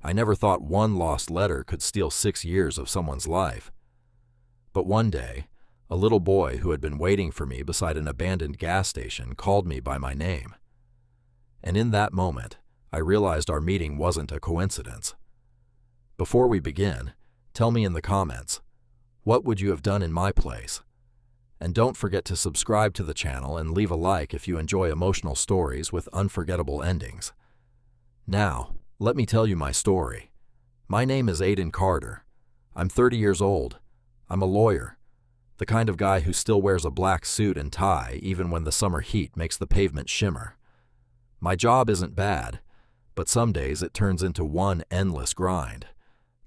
I never thought one lost letter could steal 6 years of someone's life. But one day, a little boy who had been waiting for me beside an abandoned gas station called me by my name. And in that moment, I realized our meeting wasn't a coincidence. Before we begin, tell me in the comments, what would you have done in my place? And don't forget to subscribe to the channel and leave a like if you enjoy emotional stories with unforgettable endings. Now, let me tell you my story. My name is Aiden Carter. I'm 30 years old. I'm a lawyer, the kind of guy who still wears a black suit and tie even when the summer heat makes the pavement shimmer. My job isn't bad, but some days it turns into one endless grind.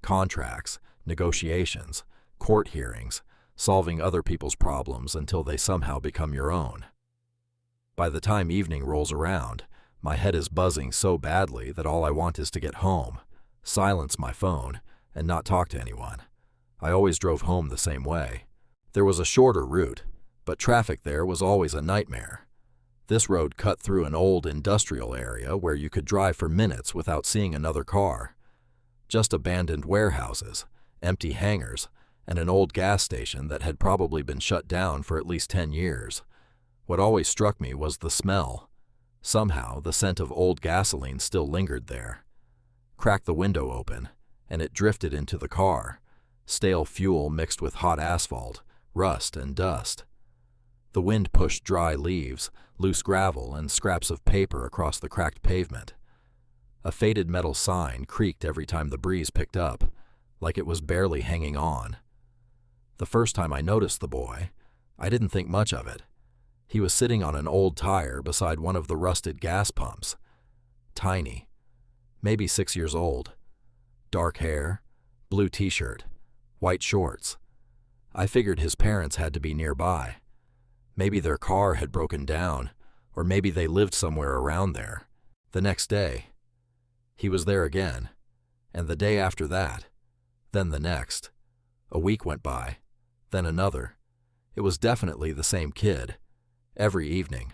Contracts, negotiations, court hearings, solving other people's problems until they somehow become your own. By the time evening rolls around, my head is buzzing so badly that all I want is to get home, silence my phone, and not talk to anyone. I always drove home the same way. There was a shorter route, but traffic there was always a nightmare. This road cut through an old industrial area where you could drive for minutes without seeing another car. Just abandoned warehouses, empty hangars, and an old gas station that had probably been shut down for at least 10 years. What always struck me was the smell. Somehow, the scent of old gasoline still lingered there. Crack the window open, and it drifted into the car. Stale fuel mixed with hot asphalt, rust and dust. The wind pushed dry leaves, loose gravel, and scraps of paper across the cracked pavement. A faded metal sign creaked every time the breeze picked up, like it was barely hanging on. The first time I noticed the boy, I didn't think much of it. He was sitting on an old tire beside one of the rusted gas pumps. Tiny, maybe 6 years old. Dark hair, blue t-shirt, white shorts. I figured his parents had to be nearby. Maybe their car had broken down, or maybe they lived somewhere around there. The next day, he was there again, and the day after that, then the next. A week went by, then another. It was definitely the same kid. Every evening,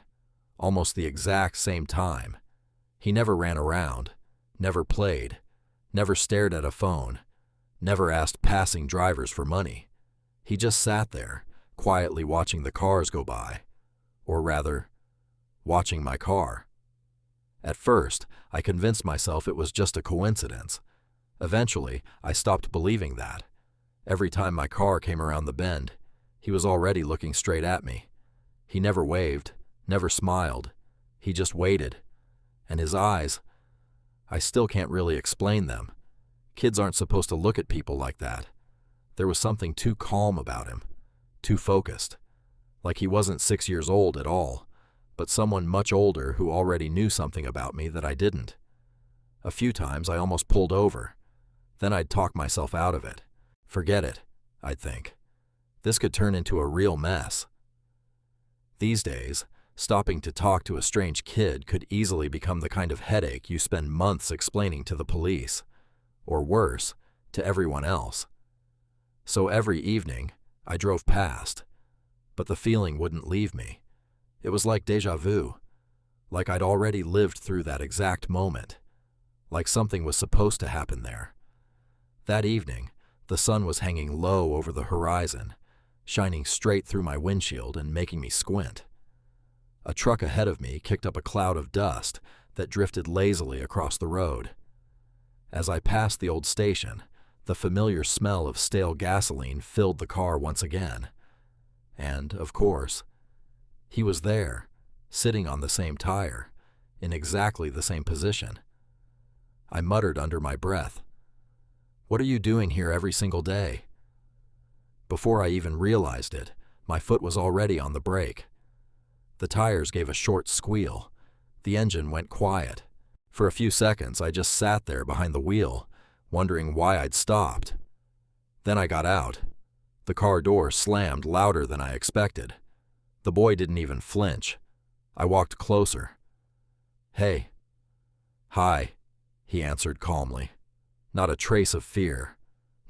almost the exact same time. He never ran around, never played, never stared at a phone, never asked passing drivers for money. He just sat there, quietly watching the cars go by. Or rather, watching my car. At first, I convinced myself it was just a coincidence. Eventually, I stopped believing that. Every time my car came around the bend, he was already looking straight at me. He never waved, never smiled. He just waited. And his eyes, I still can't really explain them. Kids aren't supposed to look at people like that. There was something too calm about him, too focused. Like he wasn't 6 years old at all, but someone much older who already knew something about me that I didn't. A few times I almost pulled over. Then I'd talk myself out of it. Forget it, I'd think. This could turn into a real mess. These days, stopping to talk to a strange kid could easily become the kind of headache you spend months explaining to the police, or worse, to everyone else. So every evening, I drove past, but the feeling wouldn't leave me. It was like déjà vu, like I'd already lived through that exact moment, like something was supposed to happen there. That evening, the sun was hanging low over the horizon, shining straight through my windshield and making me squint. A truck ahead of me kicked up a cloud of dust that drifted lazily across the road. As I passed the old station, the familiar smell of stale gasoline filled the car once again. And, of course, he was there, sitting on the same tire, in exactly the same position. I muttered under my breath, "What are you doing here every single day?" Before I even realized it, my foot was already on the brake. The tires gave a short squeal. The engine went quiet. For a few seconds, I just sat there behind the wheel, wondering why I'd stopped. Then I got out. The car door slammed louder than I expected. The boy didn't even flinch. I walked closer. "Hey." "Hi," he answered calmly. Not a trace of fear,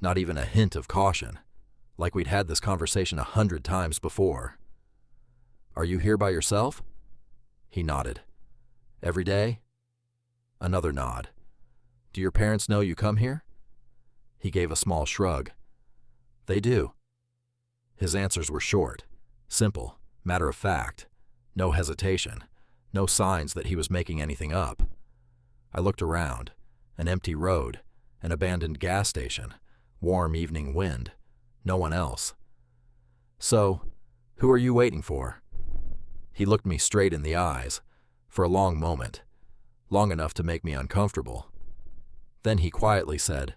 not even a hint of caution, like we'd had this conversation 100 times before. "Are you here by yourself?" He nodded. "Every day?" Another nod. Do your parents know you come here? He gave a small shrug. They do. His answers were short, simple, matter of fact, no hesitation, no signs that he was making anything up. I looked around, an empty road, an abandoned gas station, warm evening wind, no one else. So, who are you waiting for? He looked me straight in the eyes, for a long moment, long enough to make me uncomfortable. Then he quietly said,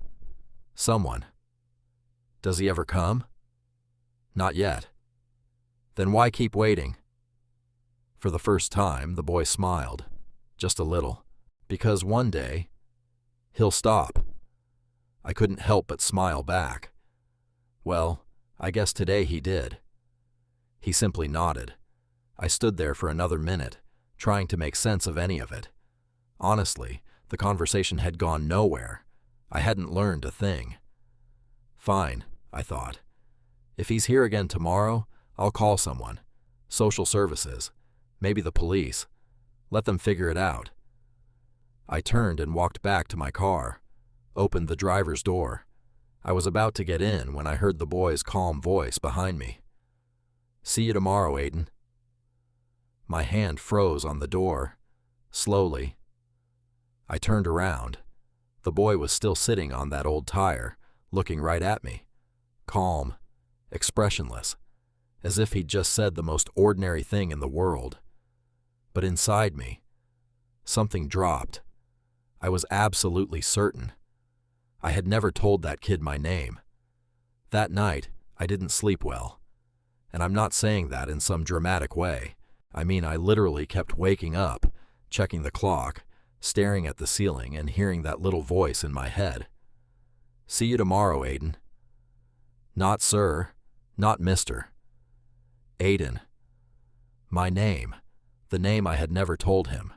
Someone. Does he ever come? Not yet. Then why keep waiting? For the first time, the boy smiled, just a little, because one day, he'll stop. I couldn't help but smile back. Well, I guess today he did. He simply nodded. I stood there for another minute, trying to make sense of any of it. Honestly, the conversation had gone nowhere. I hadn't learned a thing. Fine, I thought. If he's here again tomorrow, I'll call someone. Social services. Maybe the police. Let them figure it out. I turned and walked back to my car, opened the driver's door. I was about to get in when I heard the boy's calm voice behind me. See you tomorrow, Aiden. My hand froze on the door, slowly. I turned around. The boy was still sitting on that old tire, looking right at me, calm, expressionless, as if he'd just said the most ordinary thing in the world. But inside me, something dropped. I was absolutely certain. I had never told that kid my name. That night, I didn't sleep well. And I'm not saying that in some dramatic way. I mean, I literally kept waking up, checking the clock, staring at the ceiling and hearing that little voice in my head. See you tomorrow, Aiden. Not sir, not mister. Aiden. My name, the name I had never told him.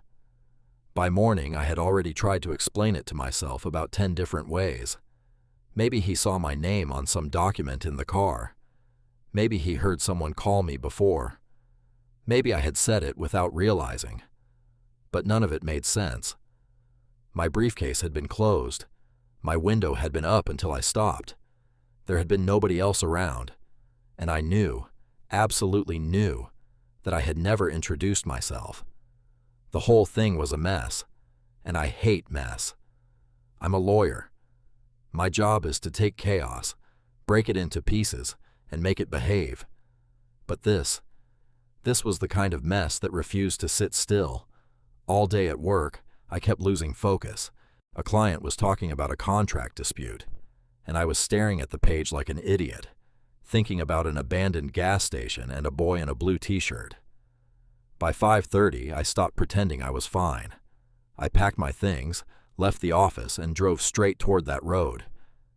By morning, I had already tried to explain it to myself about 10 different ways. Maybe he saw my name on some document in the car. Maybe he heard someone call me before. Maybe I had said it without realizing. But none of it made sense. My briefcase had been closed. My window had been up until I stopped. There had been nobody else around. And I knew, absolutely knew, that I had never introduced myself. The whole thing was a mess, and I hate mess. I'm a lawyer. My job is to take chaos, break it into pieces, and make it behave. But this was the kind of mess that refused to sit still. All day at work, I kept losing focus. A client was talking about a contract dispute, and I was staring at the page like an idiot, thinking about an abandoned gas station and a boy in a blue t-shirt. By 5:30, I stopped pretending I was fine. I packed my things, left the office, and drove straight toward that road.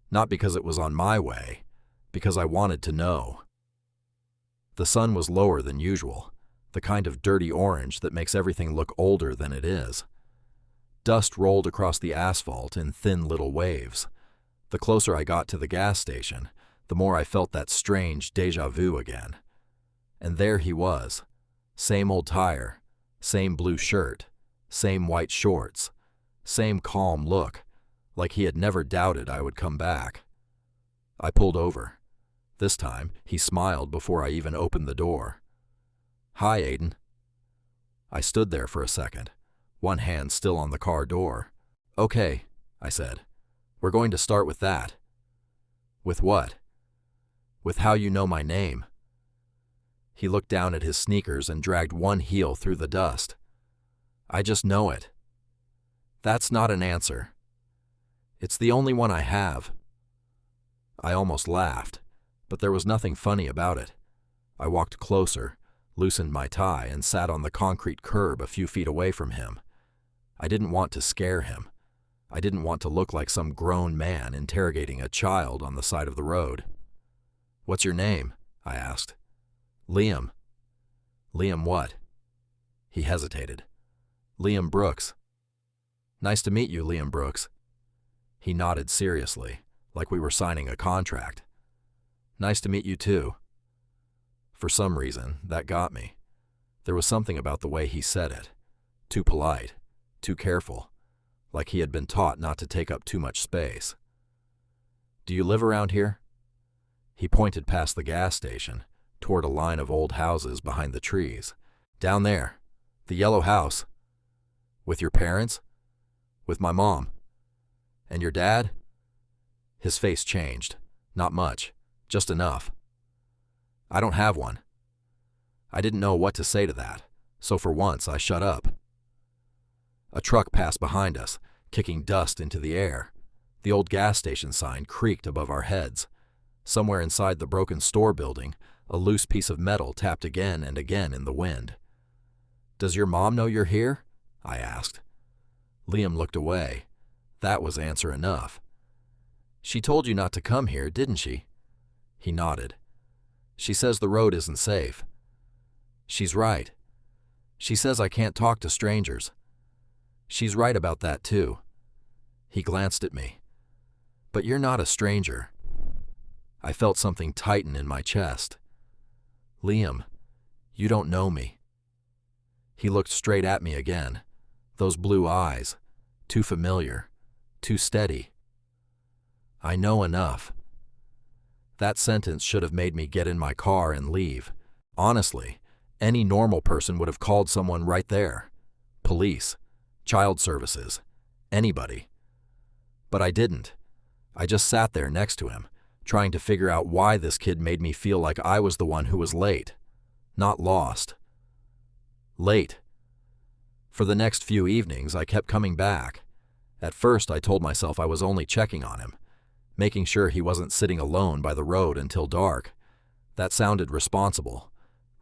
Not because it was on my way, because I wanted to know. The sun was lower than usual, the kind of dirty orange that makes everything look older than it is. Dust rolled across the asphalt in thin little waves. The closer I got to the gas station, the more I felt that strange déjà vu again. And there he was. Same old tire, same blue shirt, same white shorts, same calm look, like he had never doubted I would come back. I pulled over. This time, he smiled before I even opened the door. Hi, Aiden. I stood there for a second, one hand still on the car door. Okay, I said. We're going to start with that. With what? With how you know my name. He looked down at his sneakers and dragged one heel through the dust. I just know it. That's not an answer. It's the only one I have. I almost laughed, but there was nothing funny about it. I walked closer, loosened my tie, and sat on the concrete curb a few feet away from him. I didn't want to scare him. I didn't want to look like some grown man interrogating a child on the side of the road. What's your name? I asked. Liam. Liam what? He hesitated. Liam Brooks. Nice to meet you, Liam Brooks. He nodded seriously, like we were signing a contract. Nice to meet you too. For some reason, that got me. There was something about the way he said it. Too polite, too careful, like he had been taught not to take up too much space. "Do you live around here?" He pointed past the gas station, toward a line of old houses behind the trees. "Down there. The yellow house." "With your parents?" "With my mom." "And your dad?" His face changed. "Not much. Just enough." "I don't have one." I didn't know what to say to that, so for once I shut up. A truck passed behind us, kicking dust into the air. The old gas station sign creaked above our heads. Somewhere inside the broken store building, a loose piece of metal tapped again and again in the wind. "Does your mom know you're here?" I asked. Liam looked away. That was answer enough. "She told you not to come here, didn't she?" He nodded. "She says the road isn't safe." "She's right. She says I can't talk to strangers." "She's right about that too." He glanced at me. "But you're not a stranger." I felt something tighten in my chest. "Liam, you don't know me." He looked straight at me again. Those blue eyes, too familiar, too steady. "I know enough." That sentence should have made me get in my car and leave. Honestly, any normal person would have called someone right there. Police, child services, anybody. But I didn't. I just sat there next to him, trying to figure out why this kid made me feel like I was the one who was late, not lost. Late. For the next few evenings, I kept coming back. At first, I told myself I was only checking on him, making sure he wasn't sitting alone by the road until dark. That sounded responsible,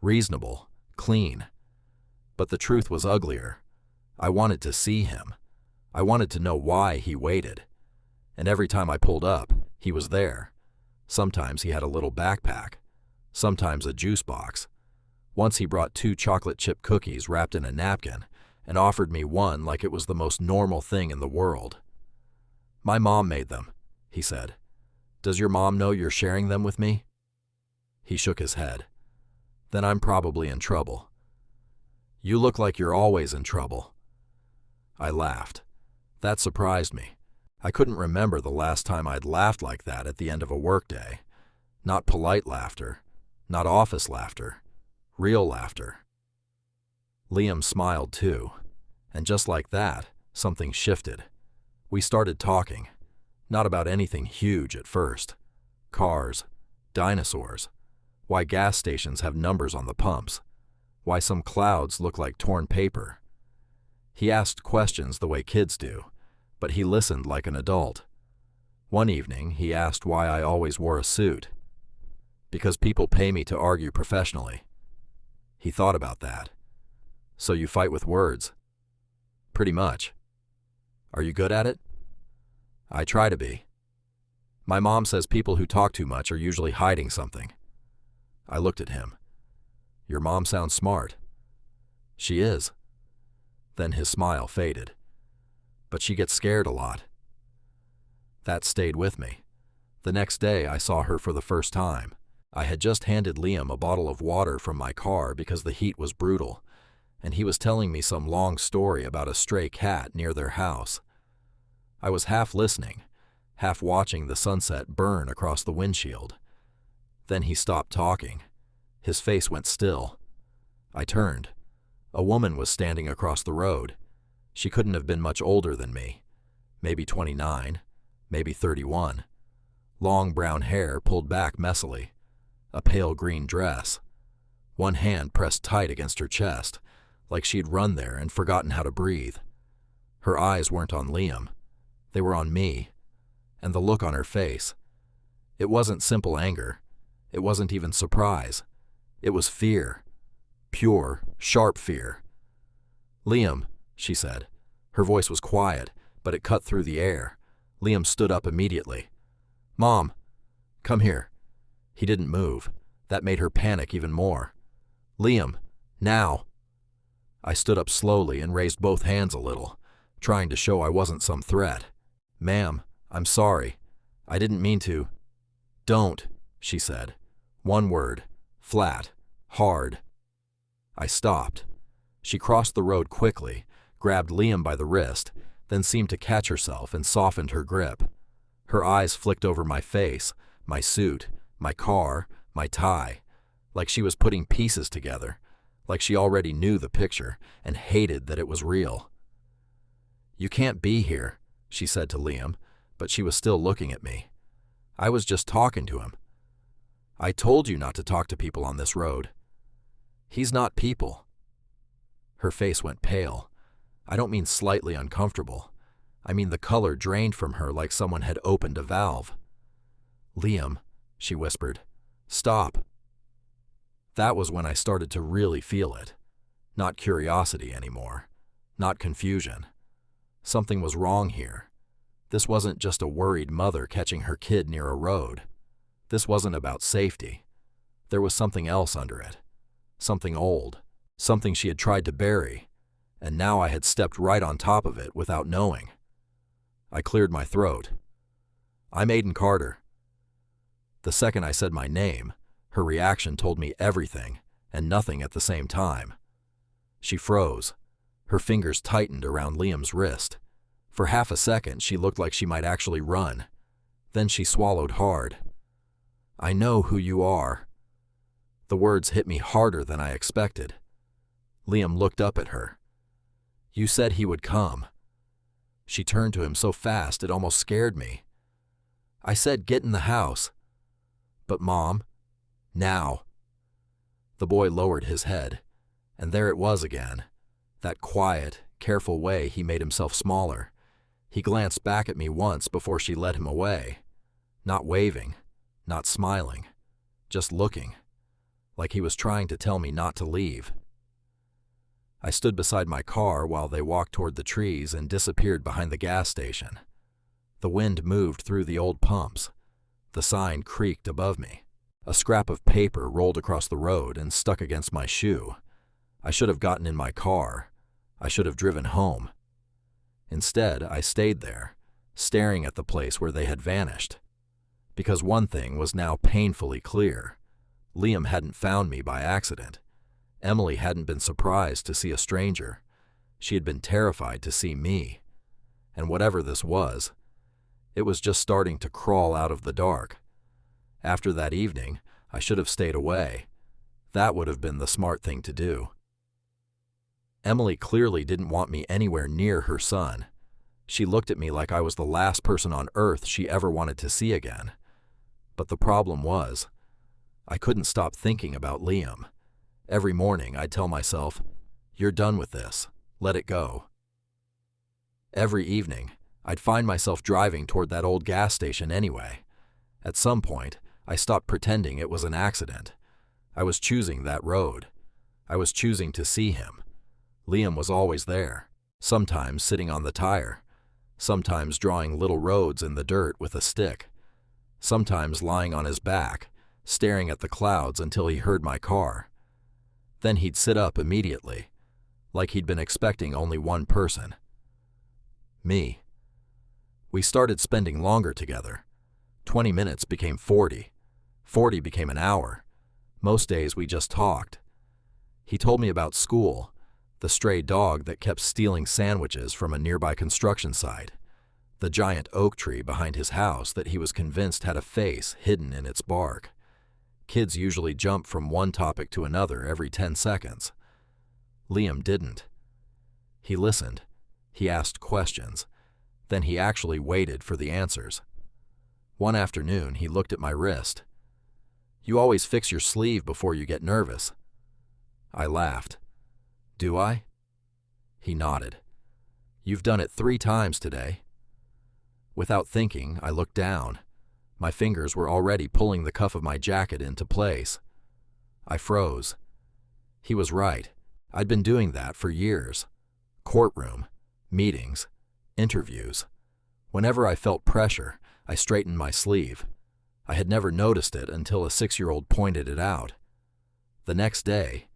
reasonable, clean. But the truth was uglier. I wanted to see him. I wanted to know why he waited. And every time I pulled up, he was there. Sometimes he had a little backpack. Sometimes a juice box. Once he brought 2 chocolate chip cookies wrapped in a napkin and offered me one like it was the most normal thing in the world. "My mom made them," he said. "Does your mom know you're sharing them with me?" He shook his head. "Then I'm probably in trouble." "You look like you're always in trouble." I laughed. That surprised me. I couldn't remember the last time I'd laughed like that at the end of a workday. Not polite laughter, not office laughter, real laughter. Liam smiled too, and just like that, something shifted. We started talking, not about anything huge at first. Cars, dinosaurs, why gas stations have numbers on the pumps, why some clouds look like torn paper. He asked questions the way kids do, but he listened like an adult. One evening, he asked why I always wore a suit. "Because people pay me to argue professionally." He thought about that. "So you fight with words?" "Pretty much." "Are you good at it?" "I try to be." "My mom says people who talk too much are usually hiding something." I looked at him. "Your mom sounds smart." "She is." Then his smile faded. "But she gets scared a lot." That stayed with me. The next day, I saw her for the first time. I had just handed Liam a bottle of water from my car because the heat was brutal, and he was telling me some long story about a stray cat near their house. I was half listening, half watching the sunset burn across the windshield. Then he stopped talking. His face went still. I turned. A woman was standing across the road. She couldn't have been much older than me. Maybe 29, maybe 31. Long brown hair pulled back messily. A pale green dress. One hand pressed tight against her chest, like she'd run there and forgotten how to breathe. Her eyes weren't on Liam. They were on me. And the look on her face. It wasn't simple anger. It wasn't even surprise. It was fear. Pure, sharp fear. "Liam," she said. Her voice was quiet, but it cut through the air. Liam stood up immediately. "Mom, come here." He didn't move. That made her panic even more. "Liam, now." I stood up slowly and raised both hands a little, trying to show I wasn't some threat. "Ma'am, I'm sorry. I didn't mean to." "Don't," she said. One word, flat, hard. I stopped. She crossed the road quickly, grabbed Liam by the wrist, then seemed to catch herself and softened her grip. Her eyes flicked over my face, my suit, my car, my tie, like she was putting pieces together, like she already knew the picture and hated that it was real. "You can't be here," she said to Liam, but she was still looking at me. "I was just talking to him." "I told you not to talk to people on this road." "He's not people." Her face went pale. I don't mean slightly uncomfortable. I mean the color drained from her like someone had opened a valve. "Liam," she whispered, "stop." That was when I started to really feel it. Not curiosity anymore. Not confusion. Something was wrong here. This wasn't just a worried mother catching her kid near a road. This wasn't about safety. There was something else under it. Something old. Something she had tried to bury. And now I had stepped right on top of it without knowing. I cleared my throat. "I'm Aiden Carter." The second I said my name, her reaction told me everything and nothing at the same time. She froze. Her fingers tightened around Liam's wrist. For half a second, she looked like she might actually run. Then she swallowed hard. "I know who you are." The words hit me harder than I expected. Liam looked up at her. "You said he would come." She turned to him so fast it almost scared me. "I said get in the house." "But Mom, now." The boy lowered his head, and there it was again. That quiet, careful way he made himself smaller. He glanced back at me once before she led him away. Not waving, not smiling, just looking, like he was trying to tell me not to leave. I stood beside my car while they walked toward the trees and disappeared behind the gas station. The wind moved through the old pumps. The sign creaked above me. A scrap of paper rolled across the road and stuck against my shoe. I should have gotten in my car. I should have driven home. Instead, I stayed there, staring at the place where they had vanished. Because one thing was now painfully clear. Liam hadn't found me by accident. Emily hadn't been surprised to see a stranger. She had been terrified to see me. And whatever this was, it was just starting to crawl out of the dark. After that evening, I should have stayed away. That would have been the smart thing to do. Emily clearly didn't want me anywhere near her son. She looked at me like I was the last person on earth she ever wanted to see again. But the problem was, I couldn't stop thinking about Liam. Every morning I'd tell myself, "You're done with this. Let it go." Every evening, I'd find myself driving toward that old gas station anyway. At some point, I stopped pretending it was an accident. I was choosing that road. I was choosing to see him. Liam was always there, sometimes sitting on the tire, sometimes drawing little roads in the dirt with a stick, sometimes lying on his back, staring at the clouds until he heard my car. Then he'd sit up immediately, like he'd been expecting only one person. Me. We started spending longer together. 20 minutes became 40. 40 became an hour. Most days we just talked. He told me about school, the stray dog that kept stealing sandwiches from a nearby construction site, the giant oak tree behind his house that he was convinced had a face hidden in its bark. Kids usually jump from one topic to another every 10 seconds. Liam didn't. He listened. He asked questions. Then he actually waited for the answers. One afternoon, he looked at my wrist. "You always fix your sleeve before you get nervous." I laughed. "Do I?" He nodded. "You've done it 3 times today." Without thinking, I looked down. My fingers were already pulling the cuff of my jacket into place. I froze. He was right. I'd been doing that for years. Courtroom, meetings, interviews. Whenever I felt pressure, I straightened my sleeve. I had never noticed it until a 6-year-old pointed it out. The next day,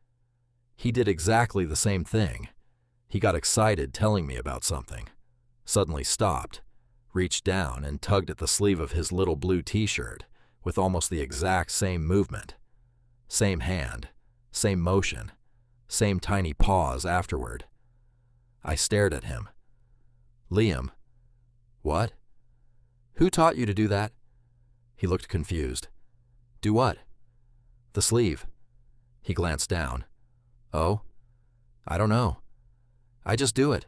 he did exactly the same thing. He got excited telling me about something, suddenly stopped, reached down and tugged at the sleeve of his little blue t-shirt with almost the exact same movement. Same hand, same motion, same tiny pause afterward. I stared at him. Liam. What? Who taught you to do that? He looked confused. Do what? The sleeve. He glanced down. Oh? I don't know. I just do it.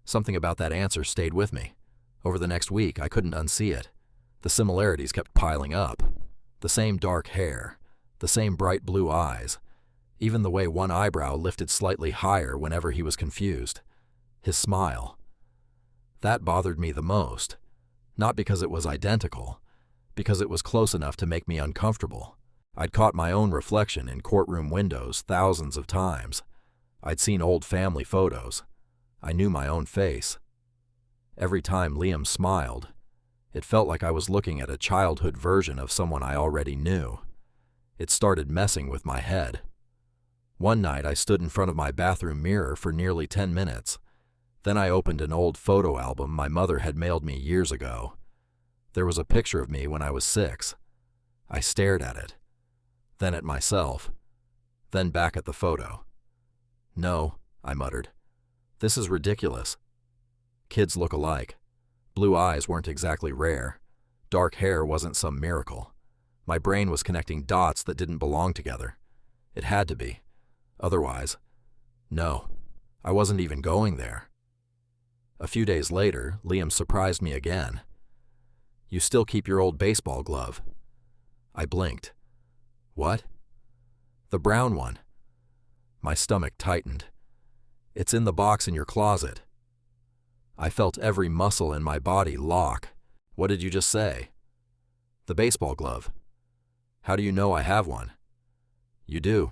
Something about that answer stayed with me. Over the next week, I couldn't unsee it. The similarities kept piling up. The same dark hair, the same bright blue eyes, even the way one eyebrow lifted slightly higher whenever he was confused. His smile. That bothered me the most, not because it was identical, because it was close enough to make me uncomfortable. I'd caught my own reflection in courtroom windows thousands of times. I'd seen old family photos. I knew my own face. Every time Liam smiled, it felt like I was looking at a childhood version of someone I already knew. It started messing with my head. One night I stood in front of my bathroom mirror for nearly 10 minutes. Then I opened an old photo album my mother had mailed me years ago. There was a picture of me when I was 6. I stared at it, then at myself, then back at the photo. No, I muttered. This is ridiculous. Kids look alike. Blue eyes weren't exactly rare. Dark hair wasn't some miracle. My brain was connecting dots that didn't belong together. It had to be. Otherwise, no, I wasn't even going there. A few days later, Liam surprised me again. You still keep your old baseball glove. I blinked. What? The brown one. My stomach tightened. It's in the box in your closet. I felt every muscle in my body lock. What did you just say? The baseball glove. How do you know I have one? You do.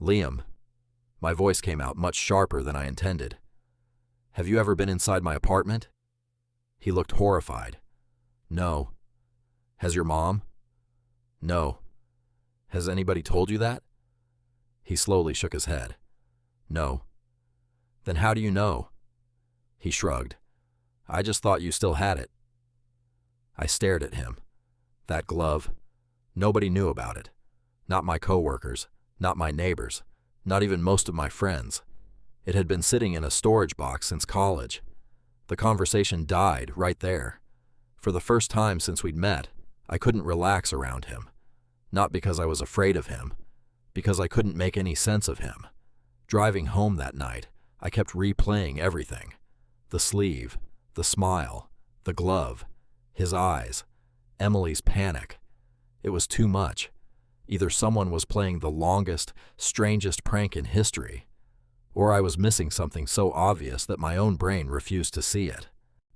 Liam. My voice came out much sharper than I intended. Have you ever been inside my apartment? He looked horrified. No. Has your mom? No. Has anybody told you that? He slowly shook his head. No. Then how do you know? He shrugged. I just thought you still had it. I stared at him. That glove. Nobody knew about it. Not my coworkers, not my neighbors, not even most of my friends. It had been sitting in a storage box since college. The conversation died right there. For the first time since we'd met, I couldn't relax around him. Not because I was afraid of him, because I couldn't make any sense of him. Driving home that night, I kept replaying everything. The sleeve, the smile, the glove, his eyes, Emily's panic. It was too much. Either someone was playing the longest, strangest prank in history, or I was missing something so obvious that my own brain refused to see it.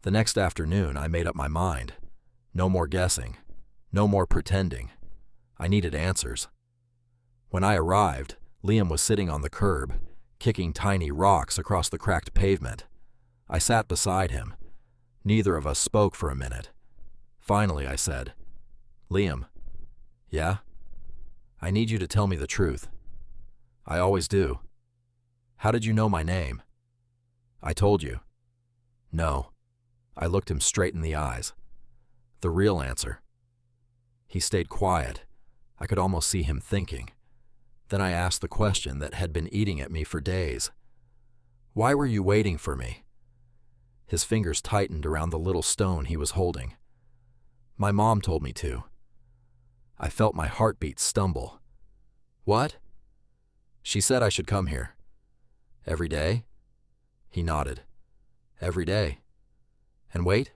The next afternoon, I made up my mind. No more guessing. No more pretending. I needed answers. When I arrived, Liam was sitting on the curb, kicking tiny rocks across the cracked pavement. I sat beside him. Neither of us spoke for a minute. Finally, I said, Liam. Yeah? I need you to tell me the truth. I always do. How did you know my name? I told you. No. I looked him straight in the eyes. The real answer. He stayed quiet. I could almost see him thinking. Then I asked the question that had been eating at me for days. Why were you waiting for me? His fingers tightened around the little stone he was holding. My mom told me to. I felt my heartbeat stumble. What? She said I should come here. Every day? He nodded. Every day. And wait?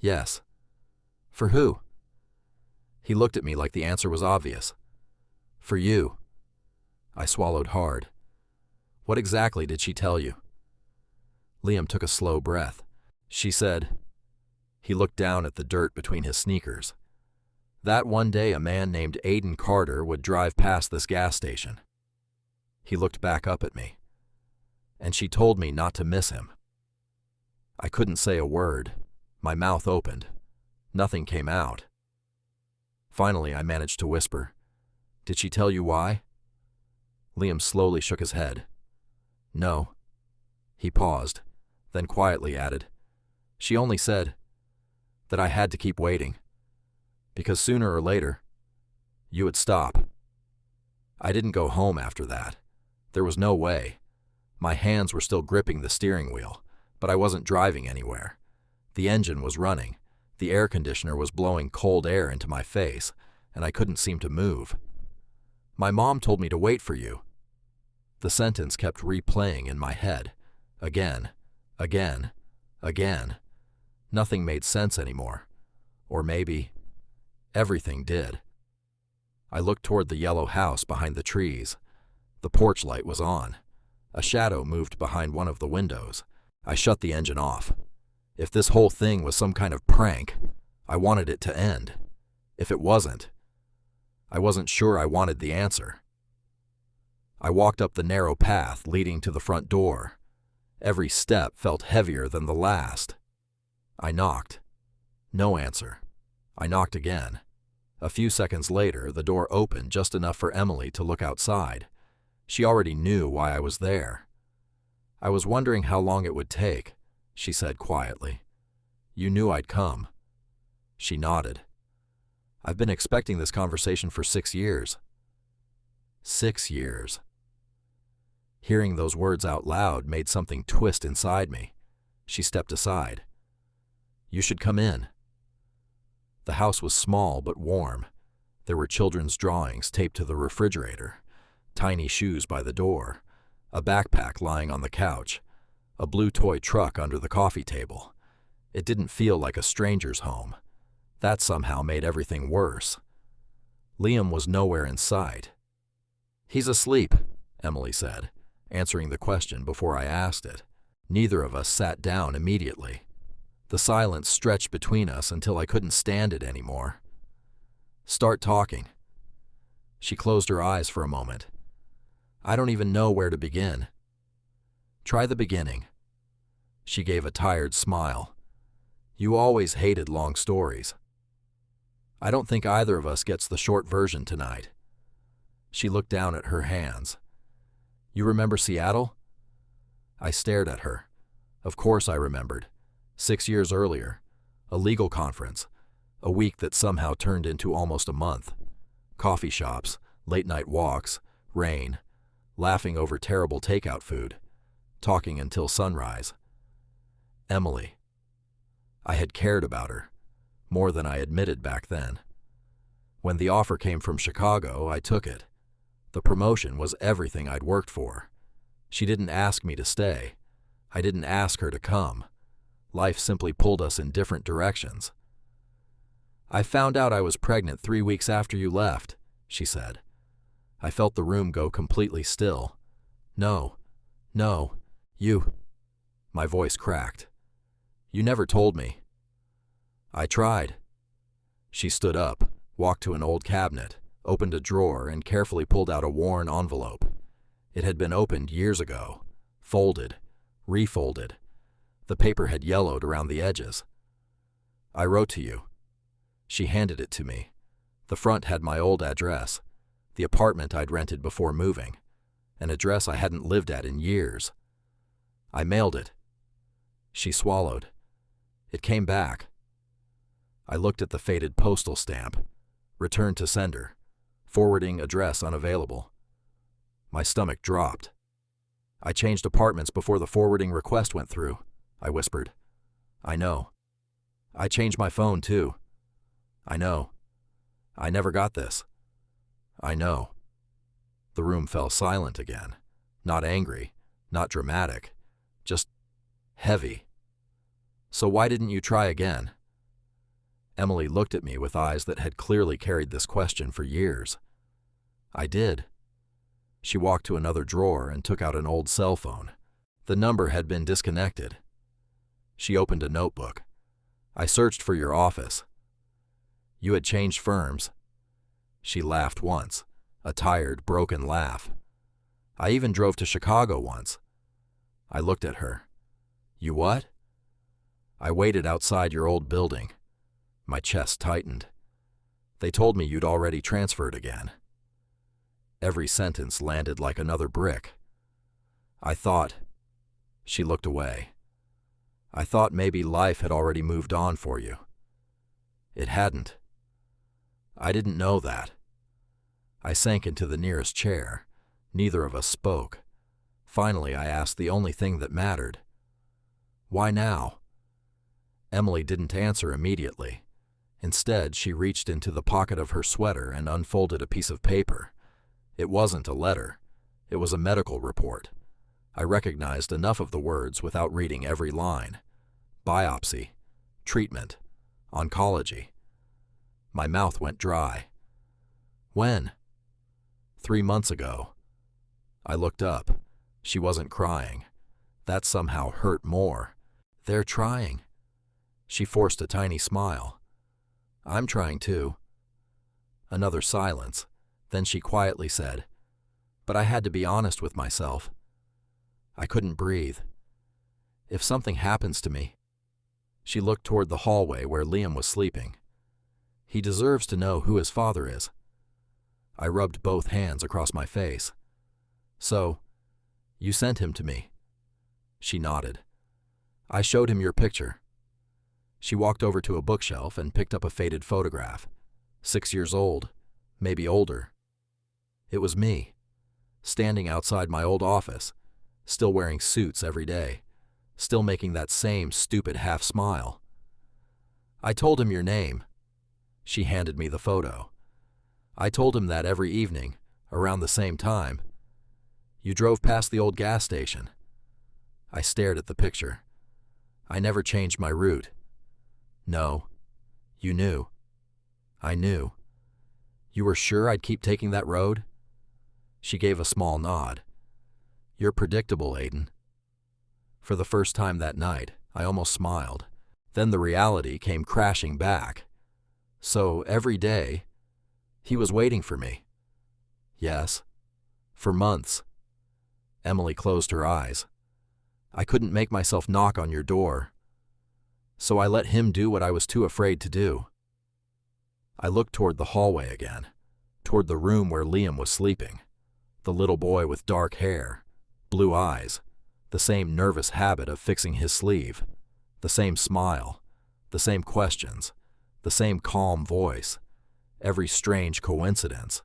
Yes. For who? He looked at me like the answer was obvious. For you. I swallowed hard. What exactly did she tell you? Liam took a slow breath. She said, he looked down at the dirt between his sneakers, that one day a man named Aiden Carter would drive past this gas station. He looked back up at me. And she told me not to miss him. I couldn't say a word. My mouth opened. Nothing came out. Finally, I managed to whisper, Did she tell you why? Liam slowly shook his head. No. He paused, then quietly added, She only said that I had to keep waiting, because sooner or later, you would stop. I didn't go home after that. There was no way. My hands were still gripping the steering wheel. but I wasn't driving anywhere. The engine was running, the air conditioner was blowing cold air into my face, and I couldn't seem to move. My mom told me to wait for you. The sentence kept replaying in my head, again, again, again. Nothing made sense anymore. Or maybe everything did. I looked toward the yellow house behind the trees. The porch light was on. A shadow moved behind one of the windows. I shut the engine off. If this whole thing was some kind of prank, I wanted it to end. If it wasn't, I wasn't sure I wanted the answer. I walked up the narrow path leading to the front door. Every step felt heavier than the last. I knocked. No answer. I knocked again. A few seconds later, the door opened just enough for Emily to look outside. She already knew why I was there. I was wondering how long it would take, she said quietly. You knew I'd come. She nodded. I've been expecting this conversation for 6 years. 6 years. Hearing those words out loud made something twist inside me. She stepped aside. You should come in. The house was small but warm. There were children's drawings taped to the refrigerator, tiny shoes by the door, a backpack lying on the couch, a blue toy truck under the coffee table. It didn't feel like a stranger's home. That somehow made everything worse. Liam was nowhere in sight. He's asleep, Emily said, answering the question before I asked it. Neither of us sat down immediately. The silence stretched between us until I couldn't stand it anymore. Start talking. She closed her eyes for a moment. I don't even know where to begin. Try the beginning. She gave a tired smile. You always hated long stories. I don't think either of us gets the short version tonight. She looked down at her hands. You remember Seattle? I stared at her. Of course I remembered. 6 years earlier, a legal conference, a week that somehow turned into almost a month. Coffee shops, late-night walks, rain, laughing over terrible takeout food, talking until sunrise. Emily. I had cared about her, more than I admitted back then. When the offer came from Chicago, I took it. The promotion was everything I'd worked for. She didn't ask me to stay. I didn't ask her to come. Life simply pulled us in different directions. I found out I was pregnant 3 weeks after you left, she said. I felt the room go completely still. No, you. My voice cracked. You never told me. I tried. She stood up, walked to an old cabinet, opened a drawer, and carefully pulled out a worn envelope. It had been opened years ago, folded, refolded. The paper had yellowed around the edges. I wrote to you. She handed it to me. The front had my old address, the apartment I'd rented before moving, an address I hadn't lived at in years. I mailed it. She swallowed. It came back. I looked at the faded postal stamp. Return to sender. Forwarding address unavailable. My stomach dropped. I changed apartments before the forwarding request went through, I whispered. I know. I changed my phone too. I know. I never got this. I know. The room fell silent again. Not angry, not dramatic, just heavy. So why didn't you try again? Emily looked at me with eyes that had clearly carried this question for years. I did. She walked to another drawer and took out an old cell phone. The number had been disconnected. She opened a notebook. I searched for your office. You had changed firms. She laughed once, a tired, broken laugh. I even drove to Chicago once. I looked at her. You what? I waited outside your old building. My chest tightened. They told me you'd already transferred again. Every sentence landed like another brick. I thought... She looked away. I thought maybe life had already moved on for you. It hadn't. I didn't know that. I sank into the nearest chair. Neither of us spoke. Finally, I asked the only thing that mattered. Why now? Emily didn't answer immediately. Instead, she reached into the pocket of her sweater and unfolded a piece of paper. It wasn't a letter. It was a medical report. I recognized enough of the words without reading every line. Biopsy, treatment, oncology. My mouth went dry. When? 3 months ago. I looked up. She wasn't crying. That somehow hurt more. They're trying. She forced a tiny smile. I'm trying too. Another silence. Then she quietly said, but I had to be honest with myself. I couldn't breathe. If something happens to me. She looked toward the hallway where Liam was sleeping. He deserves to know who his father is. I rubbed both hands across my face. So, you sent him to me. She nodded. I showed him your picture. She walked over to a bookshelf and picked up a faded photograph. 6 years old, maybe older. It was me, standing outside my old office, still wearing suits every day, still making that same stupid half smile. I told him your name. She handed me the photo. I told him that every evening, around the same time. You drove past the old gas station. I stared at the picture. I never changed my route. No. You knew. I knew. You were sure I'd keep taking that road? She gave a small nod. You're predictable, Aiden. For the first time that night, I almost smiled. Then the reality came crashing back. So every day, he was waiting for me. Yes. For months. Emily closed her eyes. I couldn't make myself knock on your door. So I let him do what I was too afraid to do. I looked toward the hallway again, toward the room where Liam was sleeping. The little boy with dark hair, blue eyes, the same nervous habit of fixing his sleeve, the same smile, the same questions, the same calm voice, every strange coincidence,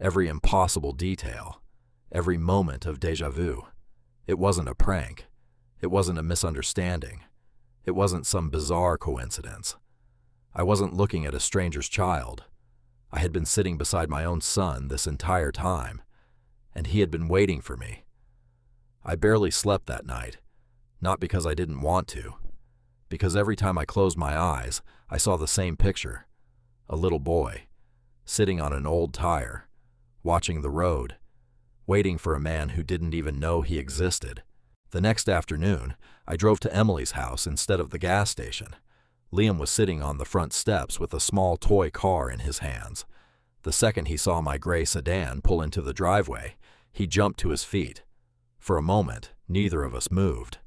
every impossible detail, every moment of déjà vu. It wasn't a prank. It wasn't a misunderstanding. It wasn't some bizarre coincidence. I wasn't looking at a stranger's child. I had been sitting beside my own son this entire time, and he had been waiting for me. I barely slept that night, not because I didn't want to, because every time I closed my eyes, I saw the same picture, a little boy, sitting on an old tire, watching the road, waiting for a man who didn't even know he existed. The next afternoon, I drove to Emily's house instead of the gas station. Liam was sitting on the front steps with a small toy car in his hands. The second he saw my gray sedan pull into the driveway, he jumped to his feet. For a moment, neither of us moved.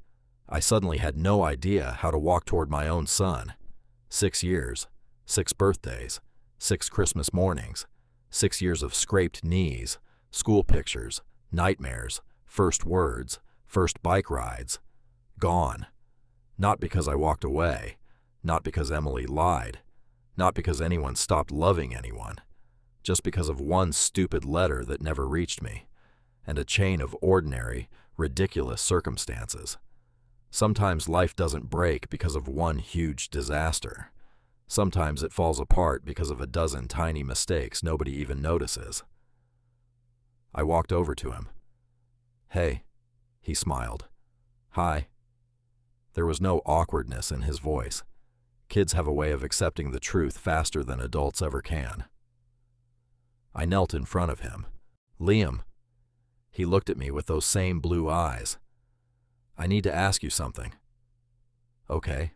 I suddenly had no idea how to walk toward my own son. 6 years, 6 birthdays, 6 Christmas mornings, 6 years of scraped knees, school pictures, nightmares, first words, first bike rides. Gone. Not because I walked away, not because Emily lied, not because anyone stopped loving anyone, just because of one stupid letter that never reached me, and a chain of ordinary, ridiculous circumstances. Sometimes life doesn't break because of one huge disaster. Sometimes it falls apart because of a dozen tiny mistakes nobody even notices. I walked over to him. Hey, he smiled. Hi. There was no awkwardness in his voice. Kids have a way of accepting the truth faster than adults ever can. I knelt in front of him. Liam. He looked at me with those same blue eyes. I need to ask you something. Okay.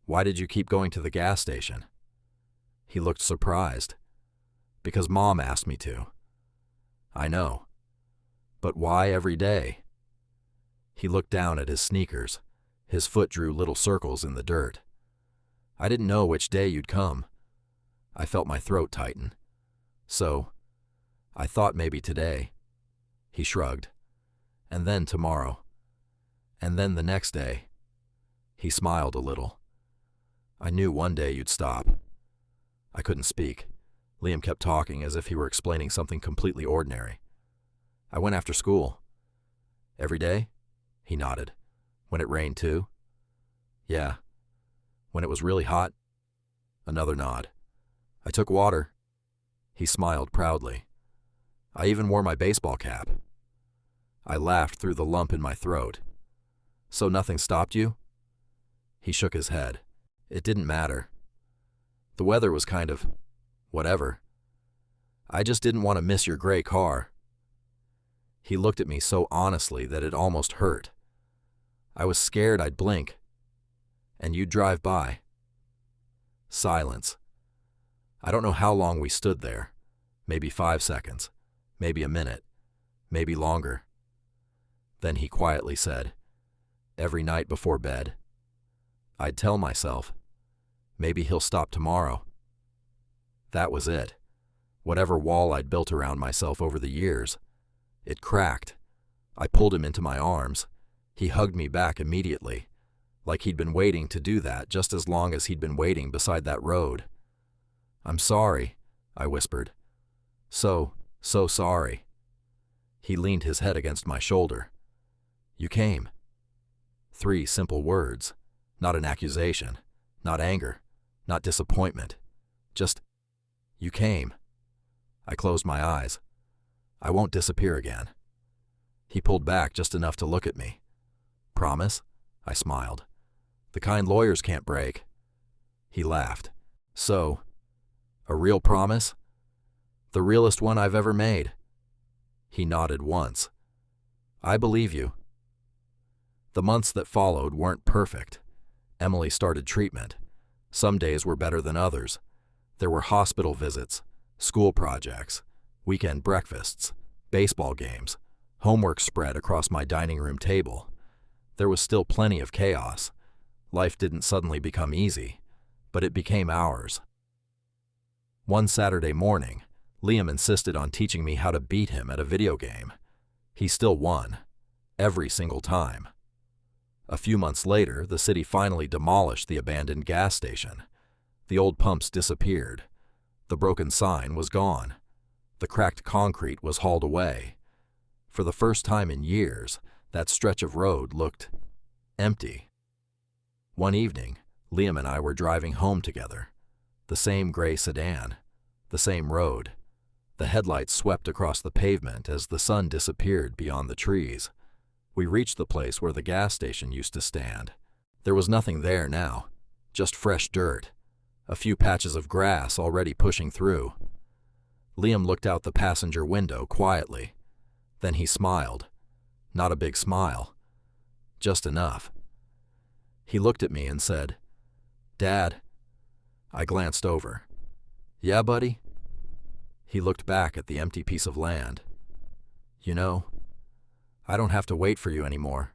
Why did you keep going to the gas station? He looked surprised. Because Mom asked me to. I know. But why every day? He looked down at his sneakers. His foot drew little circles in the dirt. I didn't know which day you'd come. I felt my throat tighten. So, I thought maybe today. He shrugged. And then tomorrow. And then the next day. He smiled a little. I knew one day you'd stop. I couldn't speak. Liam kept talking as if he were explaining something completely ordinary. I went after school. Every day? He nodded. When it rained too? Yeah. When it was really hot? Another nod. I took water. He smiled proudly. I even wore my baseball cap. I laughed through the lump in my throat. So nothing stopped you? He shook his head. It didn't matter. The weather was kind of whatever. I just didn't want to miss your gray car. He looked at me so honestly that it almost hurt. I was scared I'd blink, and you'd drive by. Silence. I don't know how long we stood there. Maybe 5 seconds, maybe a minute, maybe longer. Then he quietly said, every night before bed, I'd tell myself, maybe he'll stop tomorrow. That was it. Whatever wall I'd built around myself over the years, it cracked. I pulled him into my arms. He hugged me back immediately, like he'd been waiting to do that just as long as he'd been waiting beside that road. I'm sorry, I whispered. So sorry. He leaned his head against my shoulder. You came. 3 simple words, not an accusation, not anger, not disappointment. Just, you came. I closed my eyes. I won't disappear again. He pulled back just enough to look at me. Promise? I smiled. The kind lawyers can't break. He laughed. So, a real promise? The realest one I've ever made. He nodded once. I believe you. The months that followed weren't perfect. Emily started treatment. Some days were better than others. There were hospital visits, school projects, weekend breakfasts, baseball games, homework spread across my dining room table. There was still plenty of chaos. Life didn't suddenly become easy, but it became ours. One Saturday morning, Liam insisted on teaching me how to beat him at a video game. He still won, every single time. A few months later, the city finally demolished the abandoned gas station. The old pumps disappeared. The broken sign was gone. The cracked concrete was hauled away. For the first time in years, that stretch of road looked empty. One evening, Liam and I were driving home together. The same gray sedan, the same road. The headlights swept across the pavement as the sun disappeared beyond the trees. We reached the place where the gas station used to stand. There was nothing there now, just fresh dirt, a few patches of grass already pushing through. Liam looked out the passenger window quietly. Then he smiled. Not a big smile, just enough. He looked at me and said, Dad. I glanced over. Yeah, buddy? He looked back at the empty piece of land. You know, I don't have to wait for you anymore.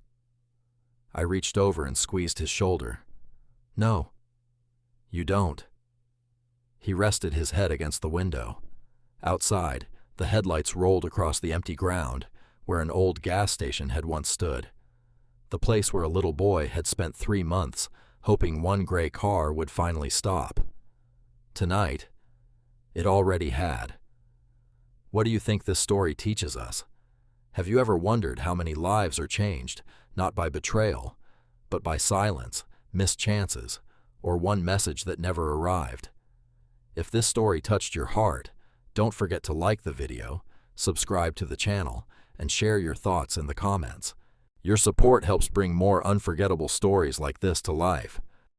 I reached over and squeezed his shoulder. No, you don't. He rested his head against the window. Outside, the headlights rolled across the empty ground where an old gas station had once stood. The place where a little boy had spent 3 months hoping one gray car would finally stop. Tonight, it already had. What do you think this story teaches us? Have you ever wondered how many lives are changed, not by betrayal, but by silence, missed chances, or one message that never arrived? If this story touched your heart, don't forget to like the video, subscribe to the channel, and share your thoughts in the comments. Your support helps bring more unforgettable stories like this to life.